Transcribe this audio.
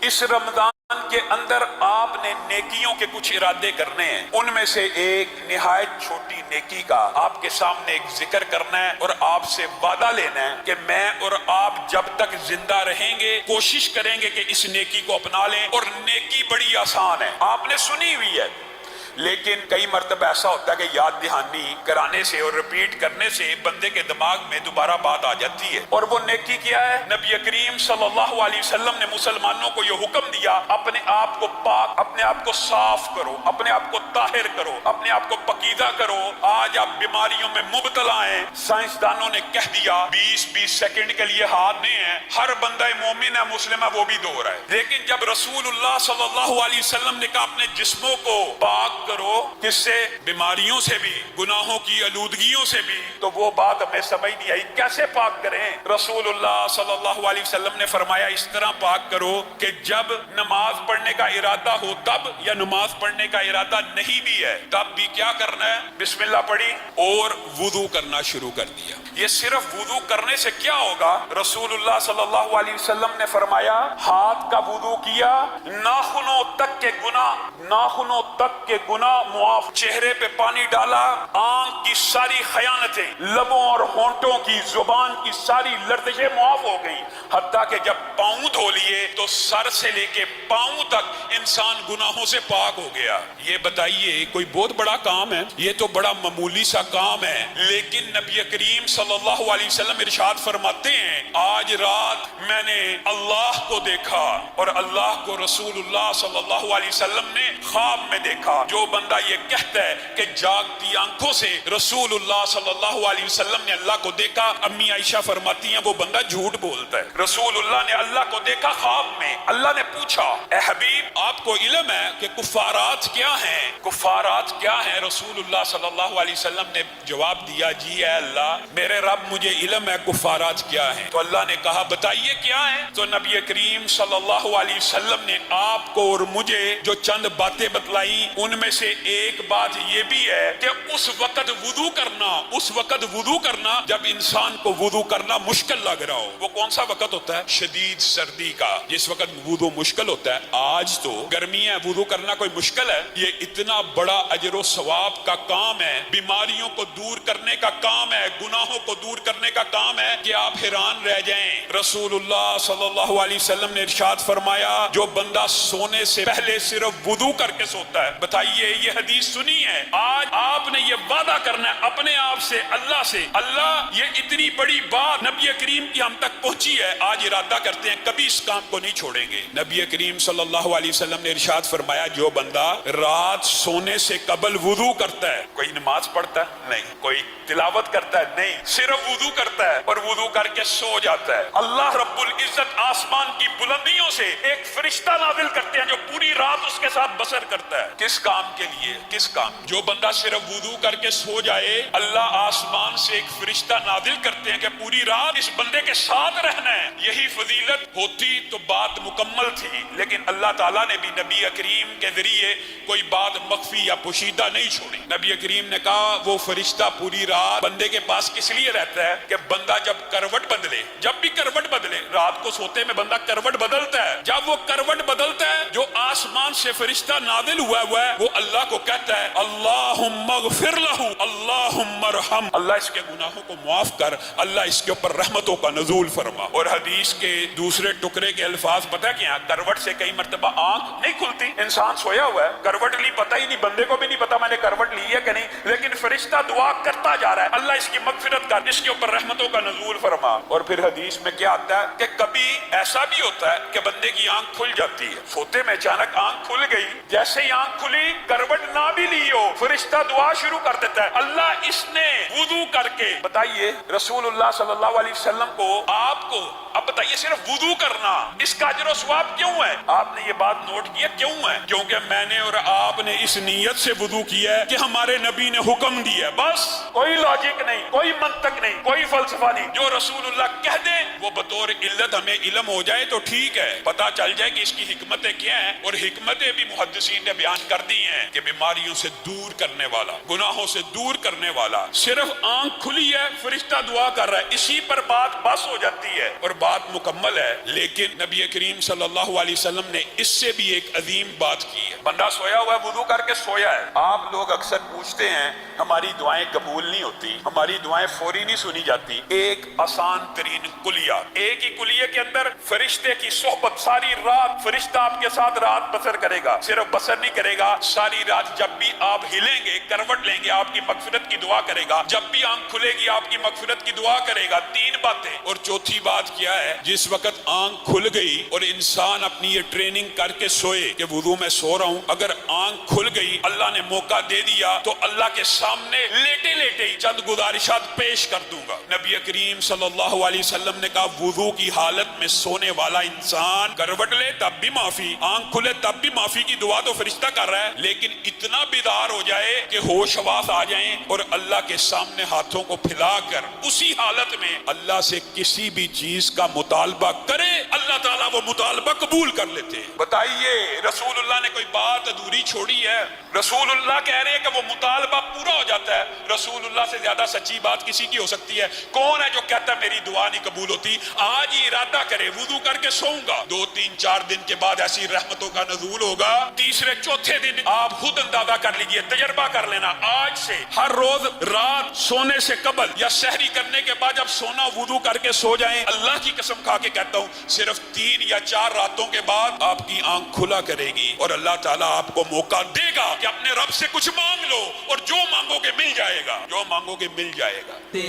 اس رمضان کے اندر آپ نے نیکیوں کے کچھ ارادے کرنے ہیں، ان میں سے ایک نہایت چھوٹی نیکی کا آپ کے سامنے ایک ذکر کرنا ہے اور آپ سے وعدہ لینا ہے کہ میں اور آپ جب تک زندہ رہیں گے کوشش کریں گے کہ اس نیکی کو اپنا لیں، اور نیکی بڑی آسان ہے، آپ نے سنی ہوئی ہے، لیکن کئی مرتبہ ایسا ہوتا ہے کہ یاد دہانی کرانے سے اور ریپیٹ کرنے سے بندے کے دماغ میں دوبارہ بات آ جاتی ہے۔ اور وہ نیکی کیا ہے؟ نبی کریم صلی اللہ علیہ وسلم نے مسلمانوں کو یہ حکم دیا، اپنے آپ کو پاک، اپنے آپ کو صاف کرو، اپنے آپ کو طاہر کرو، اپنے آپ کو پاکیزہ کرو۔ آج آپ بیماریوں میں مبتلا ہیں، سائنسدانوں نے کہہ دیا 20 سیکنڈ کے لیے ہاتھ نہیں ہے، ہر بندہ مومن ہے، مسلم ہے، وہ بھی دو رہا ہے۔ لیکن جب رسول اللہ صلی اللہ علیہ وسلم نے کہا اپنے جسموں کو پاک کرو، کس سے؟ بیماریوں سے بھی، گناہوں کی آلودگیوں سے بھی، تو وہ بات ہمیں سمجھ نہیں آئی کیسے پاک کریں۔ رسول اللہ صلی اللہ علیہ وسلم نے فرمایا اس طرح پاک کرو کہ جب نماز پڑھنے کا ارادہ ہو تب، یا نماز پڑھنے کا ارادہ نہیں بھی ہے تب بھی کیا کرنا ہے؟ بسم اللہ پڑھی اور وضو کرنا شروع کر دیا۔ یہ صرف وضو کرنے سے کیا ہوگا؟ رسول اللہ صلی اللہ علیہ وسلم نے فرمایا ہاتھ کا وضو کیا، ناخنوں تک کے گناہ معاف، چہرے پہ پانی ڈالا، آنکھ کی ساری خیانتیں، لبوں اور ہونٹوں کی، زبان کی ساری لرزشیں معاف ہو گئی، حتیٰ کہ جب پاؤں دھو لیے تو سر سے لے کے پاؤں تک انسان گناہوں سے پاک ہو گیا۔ یہ بتائیے کوئی بہت بڑا کام ہے؟ یہ تو بڑا معمولی سا کام ہے، لیکن نبی کریم صلی اللہ علیہ وسلم ارشاد فرماتے ہیں آج رات میں نے اللہ کو دیکھا اور اللہ کو رسول اللہ صلی اللہ علیہ وسلم نے خواب میں دیکھا۔ جو بندہ یہ کہتا ہے کہ جاگتی آنکھوں سے رسول اللہ صلی اللہ علیہ وسلم نے اللہ کو دیکھا، امی عائشہ فرماتی ہیں وہ بندہ جھوٹ بولتا ہے۔ رسول اللہ نے اللہ کو دیکھا خواب میں، اللہ نے پوچھا اے حبیب آپ کو علم ہے کہ کفارات کیا ہیں؟ کفارات کیا ہیں؟ رسول اللہ صلی اللہ علیہ وسلم نے جواب دیا جی اے اللہ میرے رب مجھے علم ہے کفارات کیا ہیں۔ تو اللہ نے کہا بتائیے کیا ہیں؟ تو نبی کریم صلی اللہ علیہ وسلم نے آپ کو اور مجھے جو چند باتیں بتلائی ان میں سے ایک بات یہ بھی ہے کہ اس وقت وضو کرنا جب انسان کو وضو کرنا مشکل لگ رہا ہو۔ وہ کون سا وقت ہوتا ہے؟ شدید سردی کا، جس وقت وضو مشکل ہوتا ہے۔ آج تو گرمی ہے، وضو کرنا کوئی مشکل ہے؟ یہ اتنا بڑا اجر و ثواب کا کام ہے، بیماریوں کو دور کرنے کا کام ہے، گناہوں کو دور کرنے کا کام ہے کہ آپ حیران رہ جائیں۔ رسول اللہ صلی اللہ علیہ وسلم نے ارشاد فرمایا جو بندہ سونے سے پہلے صرف وضو کر کے سوتا ہے، بتائیے یہ حدیث سنی ہے، آج آپ نے یہ وعدہ کرنا ہے اپنے آپ سے، اللہ سے، اللہ یہ اتنی بڑی بات نبی کریم کی ہم تک پہنچی ہے، آج ارادہ کرتے ہیں کبھی اس کام کو نہیں چھوڑیں گے۔ نبی کریم صلی اللہ علیہ وسلم نے ارشاد فرمایا جو بندہ رات سونے سے قبل وضو کرتا ہے، کوئی نماز پڑھتا ہے نہیں، کوئی تلاوت کرتا ہے نہیں، صرف وضو کرتا ہے اور وضو کر کے سو جاتا ہے، اللہ رب العزت آسمان کی بلندیوں سے ایک فرشتہ نازل کرتے ہیں جو پوری رات اس کے ساتھ بسر کرتا ہے۔ کس کام کے لیے؟ کس کام؟ جو بندہ صرف وضو کر کے سو جائے، اللہ آسمان سے ایک فرشتہ نازل کرتے ہیں کہ پوری رات اس بندے کے ساتھ رہنا ہے۔ یہی فضیلت ہوتی تو بات مکمل تھی، لیکن اللہ تعالیٰ نے بھی نبی کریم کے ذریعے کوئی بات مخفی یا پوشیدہ نہیں چھوڑی۔ نبی کریم نے کہا وہ فرشتہ پوری رات بندے کے پاس کس لیے رہتا ہے کہ بندہ جب کروٹ بدلے، جب بھی کروٹ بدلے، رات کو سوتے میں بندہ کروٹ بدلتا ہے، جب وہ کروٹ بدلتا ہے جو آسمان سے فرشتہ نازل ہوا ہے وہ اللہ کو کہتا ہے اللہم اغفر لہ، اللہم ارحم، اللہ اس کے گناہوں کو معاف کر، اللہ اس کے اوپر رحمتوں کا نزول فرما۔ اور حدیث کے دوسرے ٹکڑے کے الفاظ پتہ کیا؟ کروٹ سے کئی مرتبہ آنکھ نہیں کھلتی، انسان سویا ہوا ہے کروٹ لی، پتہ ہی نہیں، بندے کو بھی نہیں پتا میں نے کروٹ لی ہے کہ نہیں، لیکن فرشتہ دعا کرتا جا رہا ہے اللہ اس کی مغفرت کر، اس کے اوپر رحمتوں کا نزول فرما۔ اور پھر حدیث میں کیا آتا ہے کہ کبھی ایسا بھی ہوتا ہے کہ بندے کی آنکھ کھل جاتی ہے، سوتے میں اچانک آنکھ کھل گئی، جیسے ہی آنکھ کھلی کروٹ نہ بھی لی ہو فرشتہ دعا شروع کر دیتا ہے اللہ اس نے وضو کر کے، بتائیے رسول اللہ صلی اللہ علیہ وسلم کو، آپ کو، اب بتائیے صرف وضو کرنا اس کا اجر و ثواب کیوں ہے؟ آپ نے یہ بات نوٹ کیا کیوں ہے؟ کیونکہ میں نے اور آپ نے اس نیت سے وضو کیا ہے کہ ہمارے نبی نے حکم دیا، بس کوئی لاجک نہیں، کوئی منطق نہیں، کوئی فلسفہ نہیں، جو رسول اللہ کہہ دے وہ بطور علت ہمیں علم ہو جائے تو ٹھیک ہے، پتہ چل جائے کہ اس کی حکمتیں کیا ہیں، اور حکمتیں بھی محدثین نے بیان کر دی ہیں کہ بیماریوں سے دور کرنے والا، گناہوں سے دور کرنے والا، صرف آنکھ کھلی ہے فرشتہ دعا کر رہا ہے، اسی پر بات بس ہو جاتی ہے، اور بات مکمل ہے، لیکن نبی کریم صلی اللہ علیہ وسلم نے اس سے بھی ایک عظیم بات کی ہے۔ بندہ سویا ہوا ہے، وضو کر کے سویا ہے، آپ لوگ اکثر پوچھتے ہیں ہماری دعائیں قبول نہیں ہوتی، ہماری دعائیں فوری نہیں سنی جاتی۔ ایک آسان ترین کلیہ، ایک ہی کلیے کے اندر فرشتے کی صحبت، ساری رات فرشتہ آپ کے ساتھ رات بسر کرے گا، صرف بسر نہیں کرے گا، ساری رات جب بھی آپ ہلیں گے، کروٹ لیں گے، آپ کی مغفرت کی دعا کرے گا، جب بھی آنکھ کھلے گی آپ کی مغفرت کی دعا کرے گا۔ تین باتیں۔ اور چوتھی بات کیا ہے؟ جس وقت آنکھ کھل گئی اور انسان اپنی یہ ٹریننگ کر کے سوئے کہ وضو میں سو رہا ہوں، اگر آنکھ کھل گئی، اللہ نے موقع دے دیا تو اللہ کے سامنے لیٹے لیٹے ہی چند گزارشات پیش کر دوں گا۔ نبی کریم صلی اللہ علیہ وسلم نے کہا وضو کی حالت میں سونے والا انسان کروٹ لے تب بھی معافی، آنکھ کھلے تب بھی معافی کی دعا تو فرشتہ کر رہا ہے، لیکن اتنا بیدار ہو جائے کہ ہوش حواس آ جائیں اور اللہ کے سامنے ہاتھوں کو پھیلا کر اسی حالت میں اللہ سے کسی بھی چیز کا مطالبہ کرے، اللہ تعالیٰ وہ مطالبہ قبول کر لیتے ہیں۔ بتائیے رسول اللہ نے کوئی بات ادھوری چھوڑی ہے؟ رسول اللہ کہہ رہے ہیں کہ وہ مطالبہ پورا ہو جاتا ہے۔ رسول اللہ سے زیادہ سچی بات کسی کی ہو سکتی ہے؟ کون ہے جو کہتا ہے میری دعا نہیں قبول ہوتی؟ آج ہی ارادہ کرے وضو کر کے سوؤں گا، 2-3-4 دن کے بعد ایسی رحمتوں کا نزول ہوگا، تیسرے چوتھے دن آپ خود اندازہ کر لیجئے، تجربہ کر لینا، آج سے ہر روز رات سونے سے قبل یا سحری کرنے کے بعد جب سونا وضو کر کے سو جائیں، اللہ کی قسم کھا کے کہتا ہوں صرف 3 یا 4 راتوں کے بعد آپ کی آنکھ کھلا کرے گی اور اللہ تعالیٰ آپ کو موقع دے گا کہ اپنے رب سے کچھ مانگ لو، اور جو مانگو گے مل جائے گا، جو مانگو گے مل جائے گا۔